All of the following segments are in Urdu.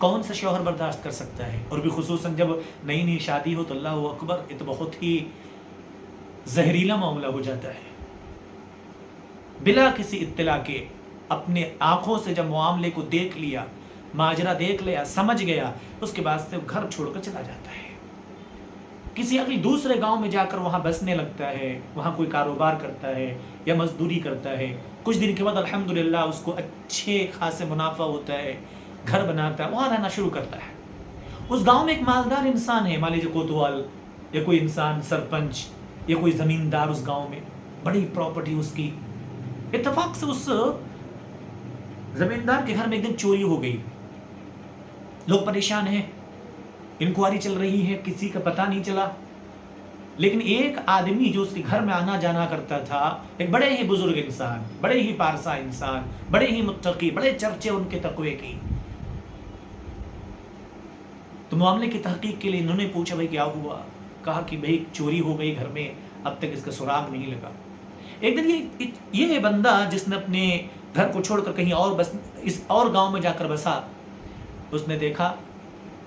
کون سا شوہر برداشت کر سکتا ہے؟ اور بھی خصوصاً جب نئی نئی شادی ہو تو اللہ اکبر، یہ تو بہت ہی زہریلا معاملہ ہو جاتا ہے۔ بلا کسی اطلاع کے اپنے آنکھوں سے جب معاملے کو دیکھ لیا، ماجرا دیکھ لیا، سمجھ گیا، اس کے بعد سے گھر چھوڑ کر چلا جاتا ہے، کسی اگلی دوسرے گاؤں میں جا کر وہاں بسنے لگتا ہے، وہاں کوئی کاروبار کرتا ہے یا مزدوری کرتا ہے۔ کچھ دن کے بعد الحمدللہ اس کو اچھے خاصے منافع ہوتا ہے، گھر بناتا ہے، وہاں رہنا شروع کرتا ہے۔ اس گاؤں میں ایک مالدار انسان ہے، مان لیجیے کوتوال یا کوئی انسان سرپنچ یا کوئی زمیندار اس گاؤں میں، بڑی پراپرٹی اس کی۔ اتفاق سے اس زمیندار کے گھر میں ایک دن چوری ہو گئی، لوگ پریشان ہیں، انکوائری چل رہی ہے، کسی کا پتہ نہیں چلا، لیکن ایک آدمی جو اس کے گھر میں آنا جانا کرتا تھا، ایک بڑے ہی بزرگ انسان، بڑے ہی پارسا انسان، بڑے ہی متقی، بڑے چرچے ان کے تقوی کی، تو معاملے کی تحقیق کے لیے انہوں نے پوچھا بھائی کیا ہوا؟ کہا کہ بھائی چوری ہو گئی گھر میں، اب تک اس کا سراغ نہیں لگا۔ ایک دن یہ بندہ جس نے اپنے گھر کو چھوڑ کر کہیں اور اس اور گاؤں میں جا کر بسا، اس نے دیکھا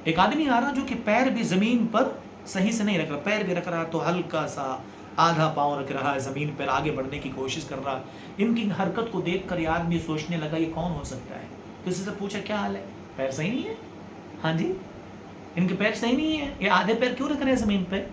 ایک آدمی آ رہا جو کہ پیر بھی زمین پر صحیح سے نہیں رکھ رہا، پیر بھی رکھ رہا تو ہلکا سا آدھا پاؤں رکھ رہا ہے زمین پر، آگے بڑھنے کی کوشش کر رہا۔ ان کی حرکت کو دیکھ کر یہ آدمی سوچنے لگا یہ کون ہو سکتا ہے؟ کسی سے پوچھا کیا حال ہے؟ پیر صحیح نہیں ہے؟ ہاں جی، ان کے پیر صحیح نہیں ہے، یہ آدھے پیر کیوں رکھ رہے ہیں زمین پہ؟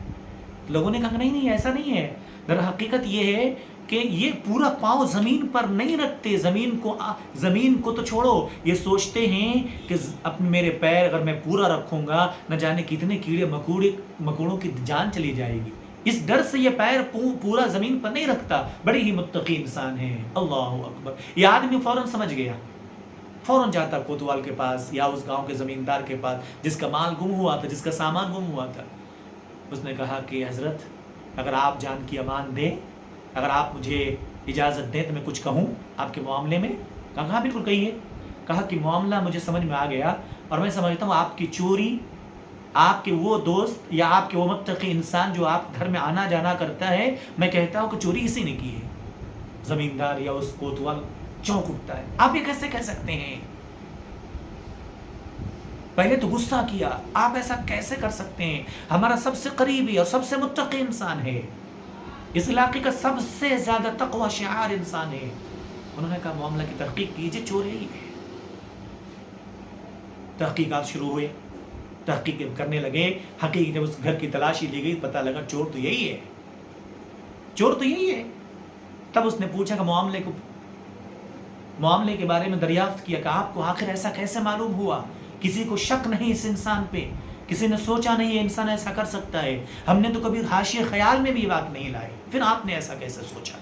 لوگوں نے کہا نہیں ایسا نہیں ہے، در حقیقت یہ ہے کہ یہ پورا پاؤں زمین پر نہیں رکھتے، زمین کو تو چھوڑو، یہ سوچتے ہیں کہ میرے پیر اگر میں پورا رکھوں گا نہ جانے کتنے کیڑے مکوڑوں کی جان چلی جائے گی، اس ڈر سے یہ پیر پورا زمین پر نہیں رکھتا۔ بڑی ہی متقی انسان ہے، اللہ اکبر۔ یہ آدمی فوراً سمجھ گیا، فوراً جاتا کوتوال کے پاس یا اس گاؤں کے زمیندار کے پاس جس کا مال گم ہوا تھا، جس کا سامان گم ہوا تھا۔ اس نے کہا کہ حضرت اگر آپ جان کی امان دیں، اگر آپ مجھے اجازت دیں تو میں کچھ کہوں آپ کے معاملے میں؟ کہا بالکل کہیے۔ کہا کہ معاملہ مجھے سمجھ میں آ گیا اور میں سمجھتا ہوں آپ کی چوری، آپ کے وہ دوست یا آپ کے وہ متقی انسان جو آپ گھر میں آنا جانا کرتا ہے، میں کہتا ہوں کہ چوری اسی نے کی ہے۔ زمیندار یا اس کوتوال چونک اٹھتا ہے، آپ یہ کیسے کہہ سکتے ہیں؟ پہلے تو غصہ کیا، آپ ایسا کیسے کر سکتے ہیں؟ ہمارا سب سے قریبی اور سب سے متقی انسان ہے، اس علاقے کا سب سے زیادہ تقوی شعار انسان ہے۔ انہوں نے کہا معاملہ کی تحقیق کیجئے، چور یہی ہے۔ تحقیقات شروع ہوئے، تحقیق کرنے لگے، حقیقی جب اس گھر کی تلاشی لی گئی پتہ لگا چور تو یہی ہے، چور تو یہی ہے۔ تب اس نے پوچھا کہ معاملے کے بارے میں دریافت کیا کہ آپ کو آخر ایسا کیسے معلوم ہوا؟ کسی کو شک نہیں اس انسان پہ، کسی نے سوچا نہیں یہ انسان ایسا کر سکتا ہے، ہم نے تو کبھی حاشیے خیال میں بھی یہ بات نہیں لائی، پھر آپ نے ایسا کیسے سوچا؟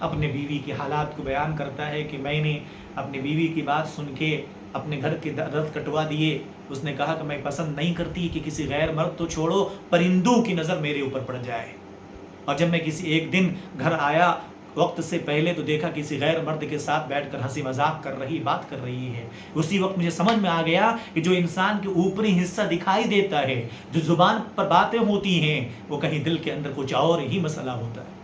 اپنے بیوی کے حالات کو بیان کرتا ہے کہ میں نے اپنی بیوی کی بات سن کے اپنے گھر کے درد کٹوا دیے۔ اس نے کہا کہ میں پسند نہیں کرتی کہ کسی غیر مرد تو چھوڑو، پرندوں کی نظر میرے اوپر پڑ جائے، اور جب میں کسی ایک دن گھر آیا وقت سے پہلے تو دیکھا کسی غیر مرد کے ساتھ بیٹھ کر ہنسی مذاق کر رہی، بات کر رہی ہے۔ اسی وقت مجھے سمجھ میں آ گیا کہ جو انسان کے اوپری حصہ دکھائی دیتا ہے، جو زبان پر باتیں ہوتی ہیں، وہ کہیں دل کے اندر کچھ اور ہی مسئلہ ہوتا ہے۔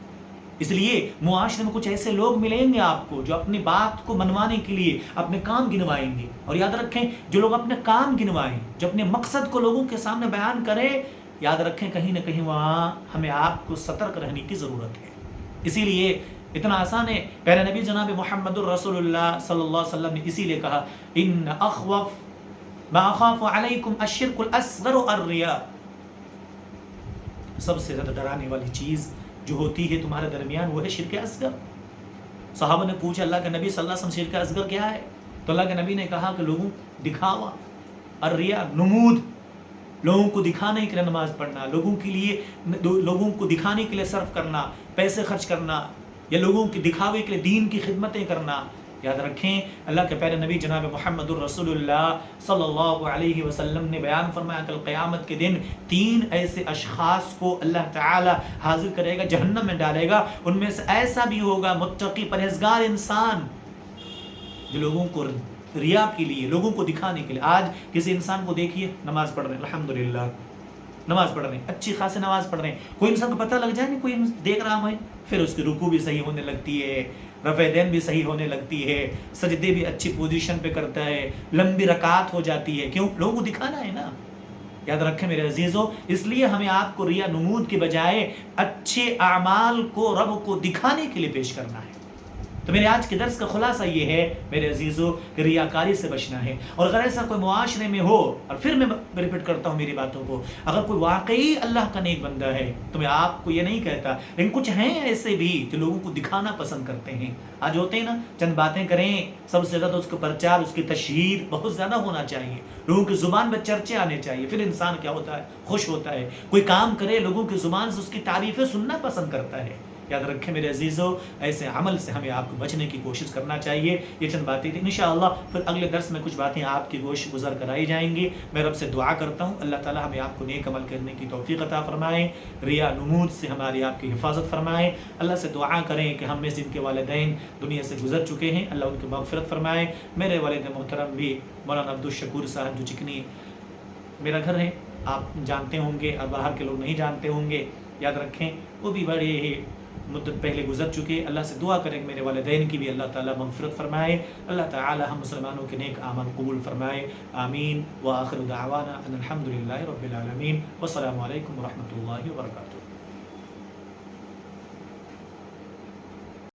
اس لیے معاشرے میں کچھ ایسے لوگ ملیں گے آپ کو جو اپنی بات کو منوانے کے لیے اپنے کام گنوائیں گے، اور یاد رکھیں جو لوگ اپنے کام گنوائیں، جو اپنے مقصد کو لوگوں کے سامنے بیان کرے، یاد رکھیں کہیں نہ کہیں وہاں ہمیں آپ کو سترک رہنے کی ضرورت ہے۔ اسی لیے اتنا آسان ہے، پیارے نبی جناب محمد الرسول اللہ صلی اللہ علیہ وسلم نے اسی لیے کہا ان اخوف ما اخاف علیکم الشرک الاصغر الریا، سب سے زیادہ ڈرانے والی چیز جو ہوتی ہے تمہارے درمیان وہ ہے شرک اصغر۔ صحابہ نے پوچھا اللہ کے نبی صلی اللہ علیہ وسلم شرک اصغر کیا ہے؟ تو اللہ کے نبی نے کہا کہ لوگوں دکھاوا، الریا نمود، لوگوں کو دکھانے کے لیے نماز پڑھنا، لوگوں کو دکھانے کے لیے صرف کرنا، پیسے خرچ کرنا، یا لوگوں کے دکھاوے کے لیے دین کی خدمتیں کرنا۔ یاد رکھیں اللہ کے پیارے نبی جناب محمد الرسول اللہ صلی اللہ علیہ وسلم نے بیان فرمایا کہ قیامت کے دن 3 ایسے اشخاص کو اللہ تعالی حاضر کرے گا، جہنم میں ڈالے گا۔ ان میں سے ایسا بھی ہوگا متقی پرہیزگار انسان جو لوگوں کو ریا کے لیے، لوگوں کو دکھانے کے لیے، آج کسی انسان کو دیکھیے نماز پڑھ رہے ہیں، الحمدللہ نماز پڑھ رہے ہیں، اچھی خاصی نماز پڑھ رہے ہیں، کوئی انسان کو پتہ لگ جائے نہیں کوئی دیکھ رہا ہے، پھر اس کی رکوع بھی صحیح ہونے لگتی ہے، رفع دین بھی صحیح ہونے لگتی ہے، سجدے بھی اچھی پوزیشن پہ کرتا ہے، لمبی رکعت ہو جاتی ہے. کیوں؟ لوگوں کو دکھانا ہے نا. یاد رکھیں میرے عزیزو، اس لیے ہمیں آپ کو ریا نمود کے بجائے اچھے اعمال کو رب کو دکھانے کے لیے پیش کرنا ہے. تو میرے آج کے درس کا خلاصہ یہ ہے میرے عزیزو کہ ریاکاری سے بچنا ہے. اور اگر ایسا کوئی معاشرے میں ہو، اور پھر میں ریپیٹ کرتا ہوں میری باتوں کو، اگر کوئی واقعی اللہ کا نیک بندہ ہے تو میں آپ کو یہ نہیں کہتا، لیکن کچھ ہیں ایسے بھی جو لوگوں کو دکھانا پسند کرتے ہیں. آج ہوتے ہیں نا، چند باتیں کریں، سب سے زیادہ اس کا پرچار، اس کی تشہیر بہت زیادہ ہونا چاہیے، لوگوں کی زبان میں چرچے آنے چاہیے، پھر انسان کیا ہوتا ہے؟ خوش ہوتا ہے. کوئی کام کرے، لوگوں کی زبان سے اس کی تعریفیں سننا پسند کرتا ہے. یاد رکھیں میرے عزیزو، ایسے عمل سے ہمیں آپ کو بچنے کی کوشش کرنا چاہیے. یہ چند باتیں تھیں. انشاءاللہ پھر اگلے درس میں کچھ باتیں آپ کی گوش گزر کرائی جائیں گی. میں رب سے دعا کرتا ہوں اللہ تعالی ہمیں آپ کو نیک عمل کرنے کی توفیق عطا فرمائے، ریا نمود سے ہماری آپ کی حفاظت فرمائے. اللہ سے دعا کریں کہ ہم میں جن کے والدین دنیا سے گزر چکے ہیں اللہ ان کی مغفرت فرمائے. میرے والد محترم بھی مولانا عبدالشکور صاحب جو چکنی میرا گھر ہے، آپ جانتے ہوں گے اور باہر کے لوگ نہیں جانتے ہوں گے. یاد رکھیں وہ بھی بڑے ہی مدت پہلے گزر چکے. اللہ سے دعا کریں کہ میرے والدین کی بھی اللہ تعالیٰ مغفرت فرمائے. اللہ تعالیٰ ہم مسلمانوں کے نیک اعمال قبول فرمائے. آمین. وآخر دعوانا ان الحمد للہ رب العالمین. والسلام علیکم ورحمۃ اللہ وبرکاتہ.